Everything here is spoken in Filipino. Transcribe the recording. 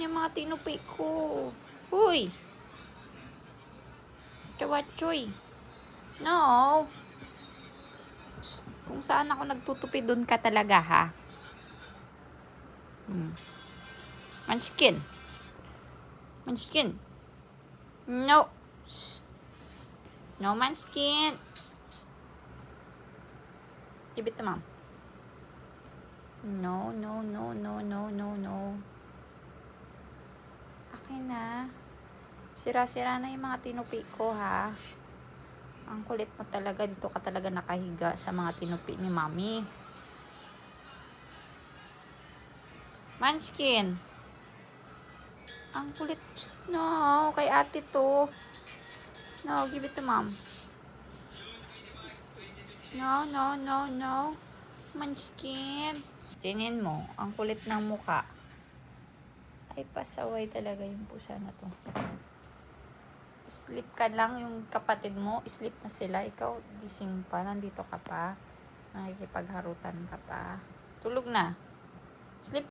yung mga tinupi ko. Huy! Chawachoy. No. Shh. Kung saan ako nagtutupi, doon ka talaga, ha? Munchkin. Munchkin. No. Shh. No, Munchkin. Give it to mom. No, no, no, no, no, no, no. Akin na. Sira-sira na yung mga tinupi ko, ha? Ang kulit mo talaga. Dito ka talaga nakahiga sa mga tinupi ni Mami. Munchkin. Ang kulit. No, kay ate to. No, give it to mom. No, no, no, no. Munchkin. Tingin mo, ang kulit ng muka. Ay, pasaway talaga yung pusa na to. Sleep ka lang, yung kapatid mo, sleep na sila. Ikaw, gising pa, nandito ka pa. Nakikipagharutan ka pa. Tulog na. Sleep